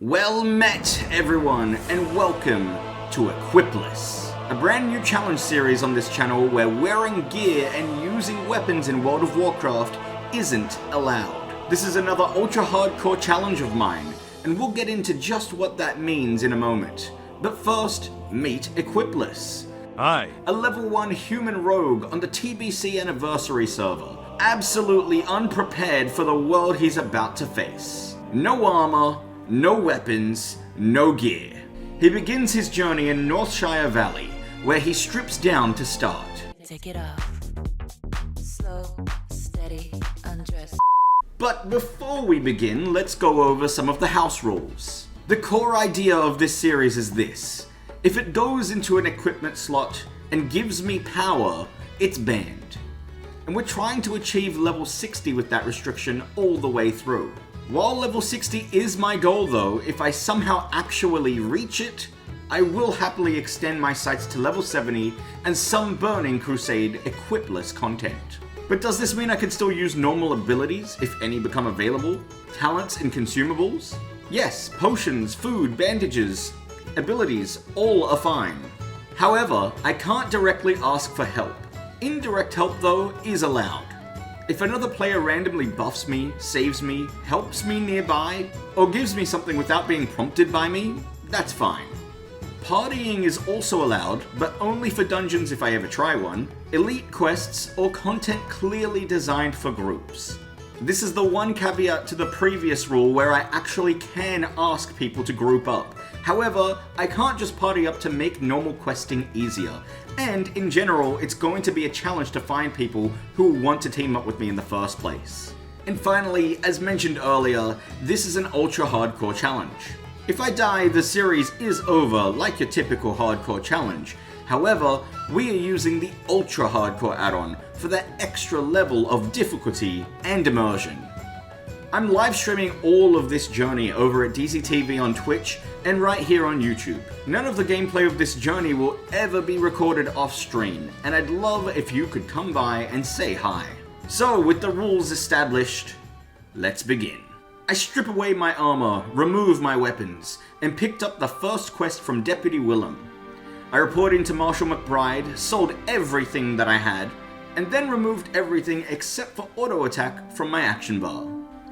Well met, everyone, and welcome to Equipless, a brand new challenge series on this channel where wearing gear and using weapons in World of Warcraft isn't allowed. This is another ultra hardcore challenge of mine, and we'll get into just what that means in a moment. But first, meet Equipless. Hi. A level 1 human rogue on the TBC Anniversary server, absolutely unprepared for the world he's about to face. No armor, no weapons, no gear. He begins his journey in Northshire Valley, where he strips down to start. Take it off. Slow, steady, undress. But before we begin, let's go over some of the house rules. The core idea of this series is this. If it goes into an equipment slot and gives me power, it's banned. And we're trying to achieve level 60 with that restriction all the way through. While level 60 is my goal though, if I somehow actually reach it, I will happily extend my sights to level 70 and some Burning Crusade Equipless content. But does this mean I can still use normal abilities, if any become available? Talents and consumables? Yes, potions, food, bandages, abilities, all are fine. However, I can't directly ask for help. Indirect help though is allowed. If another player randomly buffs me, saves me, helps me nearby, or gives me something without being prompted by me, that's fine. Partying is also allowed, but only for dungeons if I ever try one, elite quests, or content clearly designed for groups. This is the one caveat to the previous rule where I actually can ask people to group up. However, I can't just party up to make normal questing easier. And in general, it's going to be a challenge to find people who want to team up with me in the first place. And finally, as mentioned earlier, this is an ultra hardcore challenge. If I die, the series is over like your typical hardcore challenge. However, we are using the ultra hardcore add-on for that extra level of difficulty and immersion. I'm live streaming all of this journey over at DZTV on Twitch and right here on YouTube. None of the gameplay of this journey will ever be recorded off screen, and I'd love if you could come by and say hi. So with the rules established, let's begin. I strip away my armor, remove my weapons, and picked up the first quest from Deputy Willem. I reported into Marshal McBride, sold everything that I had, and then removed everything except for auto attack from my action bar.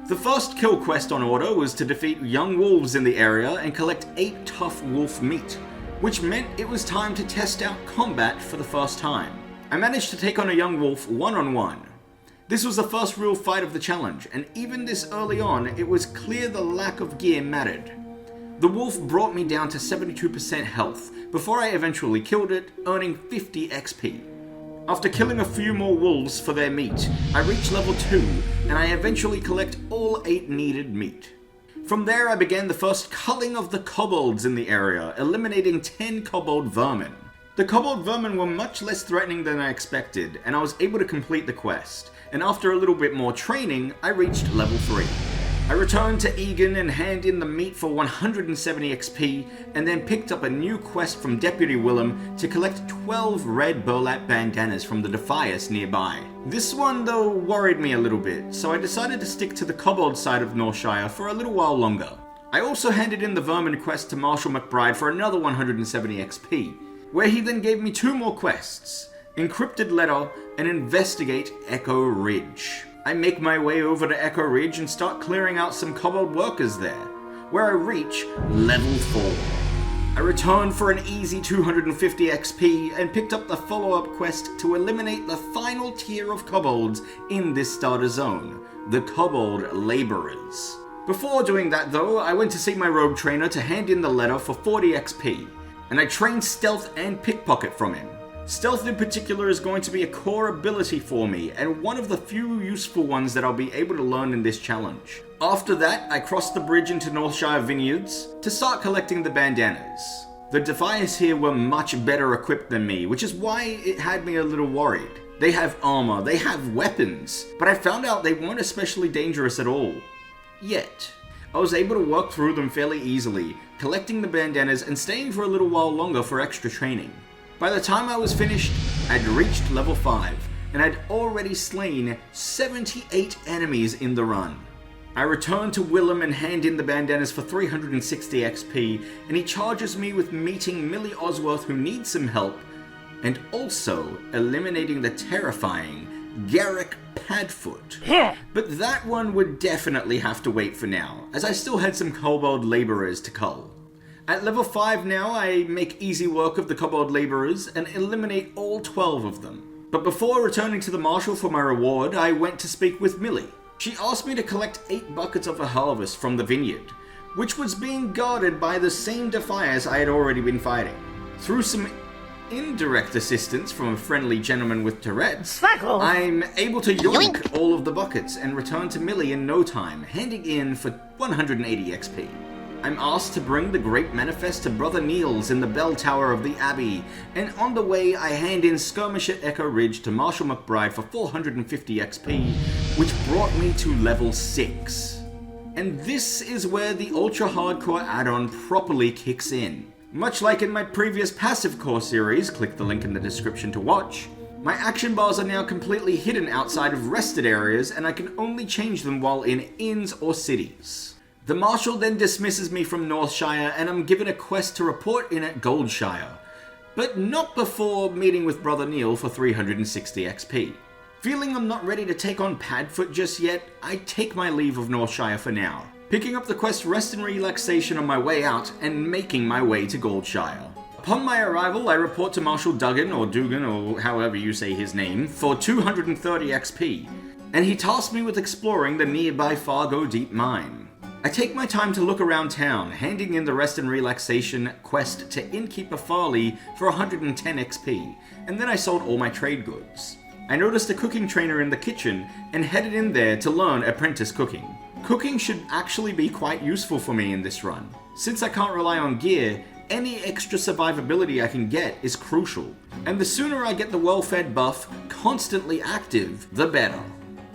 The first kill quest on auto was to defeat young wolves in the area and collect 8 tough wolf meat, which meant it was time to test out combat for the first time. I managed to take on a young wolf one-on-one. This was the first real fight of the challenge, and even this early on, it was clear the lack of gear mattered. The wolf brought me down to 72% health before I eventually killed it, earning 50 XP. After killing a few more wolves for their meat, I reached level 2, and I eventually collect all 8 needed meat. From there I began the first culling of the kobolds in the area, eliminating 10 kobold vermin. The kobold vermin were much less threatening than I expected, and I was able to complete the quest, and after a little bit more training, I reached level 3. I returned to Egan and handed in the meat for 170 XP, and then picked up a new quest from Deputy Willem to collect 12 red burlap bandanas from the Defias nearby. This one though worried me a little bit, so I decided to stick to the kobold side of Northshire for a little while longer. I also handed in the vermin quest to Marshal McBride for another 170 XP, where he then gave me 2 more quests, Encrypted Letter and Investigate Echo Ridge. I make my way over to Echo Ridge and start clearing out some kobold workers there, where I reach level 4. I return for an easy 250 XP and picked up the follow-up quest to eliminate the final tier of kobolds in this starter zone, the Kobold Laborers. Before doing that though, I went to see my rogue trainer to hand in the letter for 40 XP, and I trained stealth and pickpocket from him. Stealth in particular is going to be a core ability for me, and one of the few useful ones that I'll be able to learn in this challenge. After that, I crossed the bridge into Northshire Vineyards to start collecting the bandanas. The Defias here were much better equipped than me, which is why it had me a little worried. They have armor, they have weapons, but I found out they weren't especially dangerous at all. Yet. I was able to work through them fairly easily, collecting the bandanas and staying for a little while longer for extra training. By the time I was finished, I'd reached level 5, and I'd already slain 78 enemies in the run. I return to Willem and hand in the bandanas for 360 XP, and he charges me with meeting Millie Osworth, who needs some help, and also eliminating the terrifying Garrick Padfoot. But that one would definitely have to wait for now, as I still had some kobold laborers to cull. At level 5 now, I make easy work of the kobold laborers and eliminate all 12 of them. But before returning to the marshal for my reward, I went to speak with Millie. She asked me to collect 8 buckets of a harvest from the vineyard, which was being guarded by the same defiers I had already been fighting. Through some indirect assistance from a friendly gentleman with Tourette's, I'm able to yoink all of the buckets and return to Millie in no time, handing in for 180 XP. I'm asked to bring the Great Manifest to Brother Niels in the bell tower of the Abbey, and on the way I hand in Skirmish at Echo Ridge to Marshal McBride for 450 XP, which brought me to level 6. And this is where the Ultra Hardcore add-on properly kicks in. Much like in my previous Passivecore series, click the link in the description to watch, my action bars are now completely hidden outside of rested areas, and I can only change them while in inns or cities. The Marshal then dismisses me from Northshire, and I'm given a quest to report in at Goldshire, but not before meeting with Brother Neil for 360 XP. Feeling I'm not ready to take on Padfoot just yet, I take my leave of Northshire for now, picking up the quest Rest and Relaxation on my way out and making my way to Goldshire. Upon my arrival, I report to Marshal Duggan, or Dugan, or however you say his name, for 230 XP, and he tasks me with exploring the nearby Fargo Deep Mine. I take my time to look around town, handing in the Rest and Relaxation quest to Innkeeper Farley for 110 XP, and then I sold all my trade goods. I noticed a cooking trainer in the kitchen and headed in there to learn apprentice cooking. Cooking should actually be quite useful for me in this run. Since I can't rely on gear, any extra survivability I can get is crucial, and the sooner I get the well-fed buff constantly active, the better.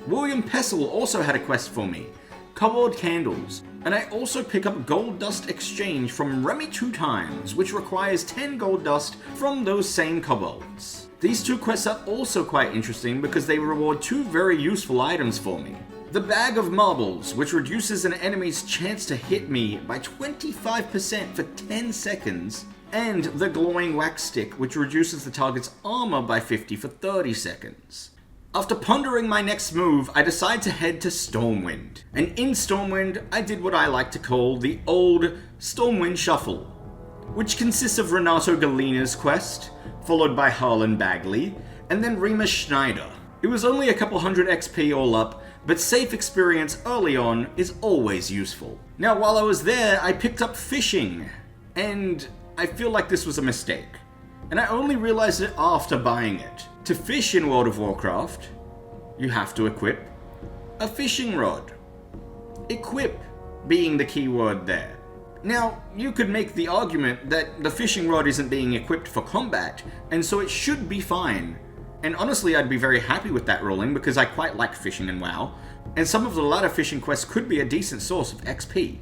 William Pessel also had a quest for me, Kobold Candles, and I also pick up Gold Dust Exchange from Remy 2 times, which requires 10 gold dust from those same kobolds. These 2 quests are also quite interesting because they reward 2 very useful items for me. The Bag of Marbles, which reduces an enemy's chance to hit me by 25% for 10 seconds, and the Glowing Wax Stick, which reduces the target's armor by 50 for 30 seconds. After pondering my next move, I decide to head to Stormwind. And in Stormwind, I did what I like to call the old Stormwind Shuffle, which consists of Renato Galina's quest, followed by Harlan Bagley, and then Remus Schneider. It was only a couple hundred XP all up, but safe experience early on is always useful. Now, while I was there, I picked up fishing, and I feel like this was a mistake. And I only realized it after buying it. To fish in World of Warcraft, you have to equip a fishing rod. Equip being the key word there. Now, you could make the argument that the fishing rod isn't being equipped for combat, and so it should be fine. And honestly, I'd be very happy with that ruling because I quite like fishing in WoW, and some of the latter fishing quests could be a decent source of XP.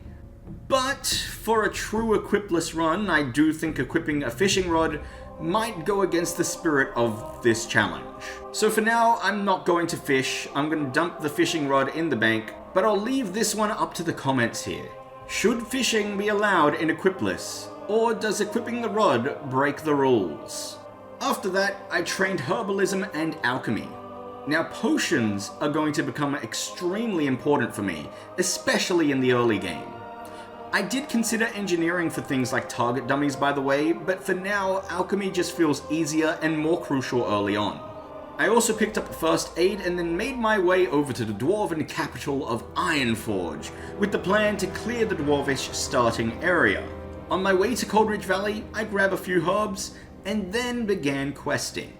But for a true equipless run, I do think equipping a fishing rod might go against the spirit of this challenge. So for now, I'm not going to fish. I'm going to dump the fishing rod in the bank, but I'll leave this one up to the comments here. Should fishing be allowed in Equipless, or does equipping the rod break the rules? After that, I trained herbalism and alchemy. Now, potions are going to become extremely important for me, especially in the early game. I did consider engineering for things like target dummies, by the way, but for now, alchemy just feels easier and more crucial early on. I also picked up first aid and then made my way over to the dwarven capital of Ironforge, with the plan to clear the dwarvish starting area. On my way to Coldridge Valley, I grab a few herbs, and then began questing.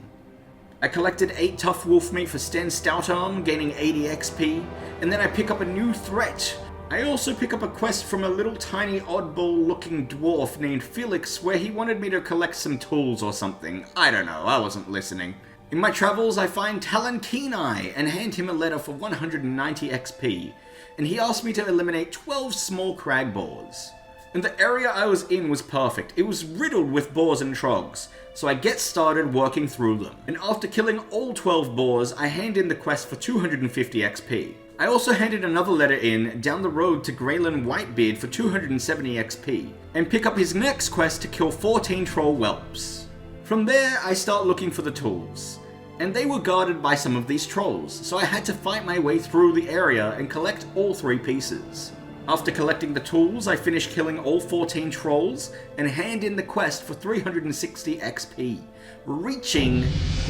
I collected 8 tough wolf meat for Sten Stoutarm, gaining 80 XP, and then I pick up a new threat. I also pick up a quest from a little tiny oddball looking dwarf named Felix where he wanted me to collect some tools or something. I don't know, I wasn't listening. In my travels, I find Talon Keeneye and hand him a letter for 190 XP, and he asked me to eliminate 12 small crag boars. And the area I was in was perfect. It was riddled with boars and trogs, so I get started working through them. And after killing all 12 boars, I hand in the quest for 250 XP. I also handed another letter in down the road to Graylin Whitebeard for 270 XP, and pick up his next quest to kill 14 troll whelps. From there, I start looking for the tools, and they were guarded by some of these trolls, so I had to fight my way through the area and collect all 3 pieces. After collecting the tools, I finish killing all 14 trolls and hand in the quest for 360 XP, reaching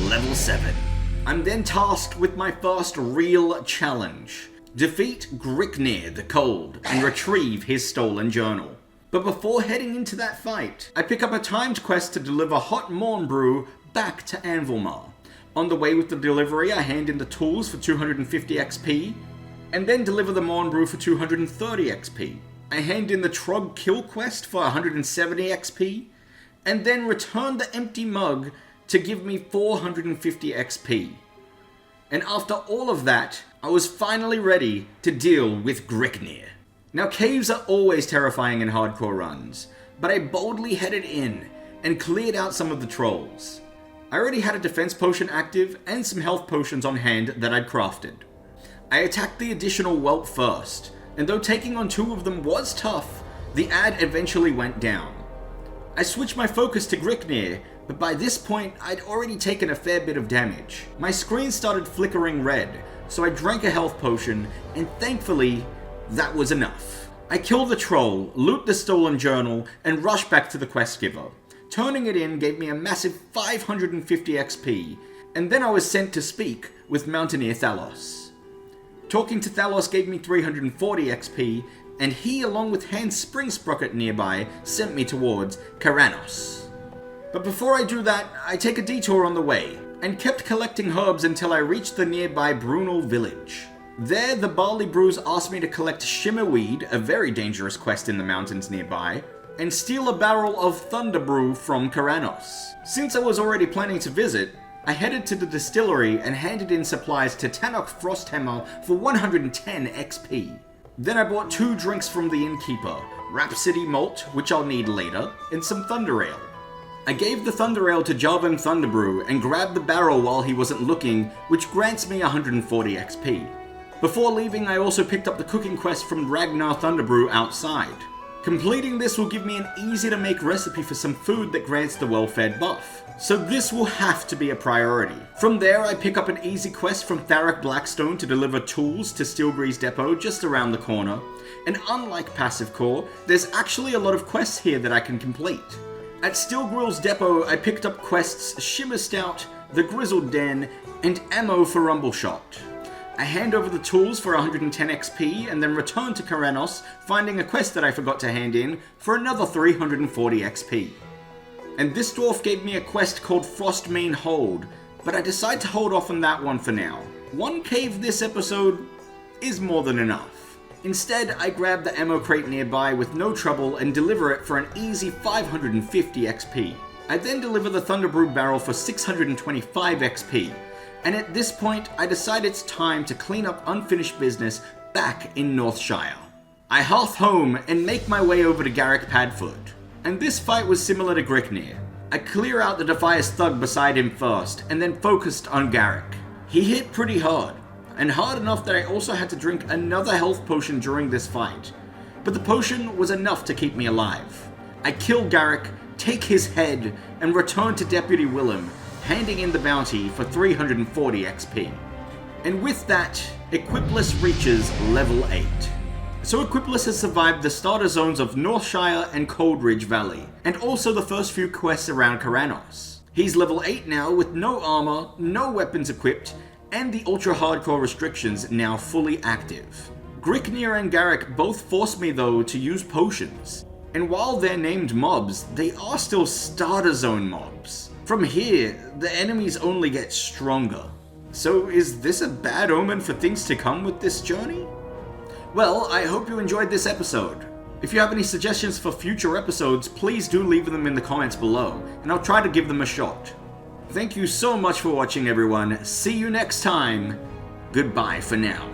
level 7. I'm then tasked with my first real challenge. Defeat Gricknir the Cold and retrieve his stolen journal. But before heading into that fight, I pick up a timed quest to deliver hot morn brew back to Anvilmar. On the way with the delivery, I hand in the tools for 250 XP, and then deliver the morn brew for 230 XP. I hand in the Trog kill quest for 170 XP, and then return the empty mug to give me 450 XP. And after all of that, I was finally ready to deal with Gricknir. Now, caves are always terrifying in hardcore runs, but I boldly headed in and cleared out some of the trolls. I already had a defense potion active and some health potions on hand that I'd crafted. I attacked the additional whelp first, and though taking on 2 of them was tough, the ad eventually went down. I switched my focus to Gricknir, but by this point I'd already taken a fair bit of damage. My screen started flickering red, so I drank a health potion, and thankfully, that was enough. I kill the troll, loot the stolen journal, and rush back to the quest giver. Turning it in gave me a massive 550 XP, and then I was sent to speak with Mountaineer Thalos. Talking to Thalos gave me 340 XP, and he, along with Hans Springsprocket nearby, sent me towards Karanos. But before I do that, I take a detour on the way, and kept collecting herbs until I reached the nearby Brunel village. There, the Barley Brews asked me to collect Shimmerweed, a very dangerous quest in the mountains nearby, and steal a barrel of Thunder Brew from Karanos. Since I was already planning to visit, I headed to the distillery and handed in supplies to Tannock Frosthammer for 110 XP. Then I bought 2 drinks from the innkeeper, Rhapsody Malt, which I'll need later, and some Thunder Ale. I gave the Thunder Ale to Jarvan Thunderbrew and grabbed the barrel while he wasn't looking, which grants me 140 XP. Before leaving, I also picked up the cooking quest from Ragnar Thunderbrew outside. Completing this will give me an easy to make recipe for some food that grants the well-fed buff, so this will have to be a priority. From there, I pick up an easy quest from Tharek Blackstone to deliver tools to Steelgrease Depot just around the corner, and unlike Passivecore, there's actually a lot of quests here that I can complete. At Steelgrease Depot, I picked up quests Shimmer Stout, The Grizzled Den, and Ammo for Rumbleshot. I hand over the tools for 110 XP and then return to Karanos, finding a quest that I forgot to hand in for another 340 XP. And this dwarf gave me a quest called Frostmane Hold, but I decide to hold off on that one for now. 1 cave this episode is more than enough. Instead, I grab the ammo crate nearby with no trouble and deliver it for an easy 550 XP. I then deliver the Thunderbrew barrel for 625 XP, and at this point, I decide it's time to clean up unfinished business back in Northshire. I hearth home and make my way over to Garrick Padfoot, and this fight was similar to Gricknir. I clear out the Defias thug beside him first, and then focused on Garrick. He hit pretty hard, and hard enough that I also had to drink another health potion during this fight, but the potion was enough to keep me alive. I kill Garrick, take his head, and return to Deputy Willem, handing in the bounty for 340 XP. And with that, Equipless reaches level 8. So Equipless has survived the starter zones of Northshire and Coldridge Valley, and also the first few quests around Karanos. He's level 8 now with no armor, no weapons equipped, and the ultra hardcore restrictions now fully active. Gricknir and Garrick both force me though to use potions, and while they're named mobs, they are still starter zone mobs. From here, the enemies only get stronger. So is this a bad omen for things to come with this journey? Well, I hope you enjoyed this episode. If you have any suggestions for future episodes, please do leave them in the comments below, and I'll try to give them a shot. Thank you so much for watching, everyone. See you next time. Goodbye for now.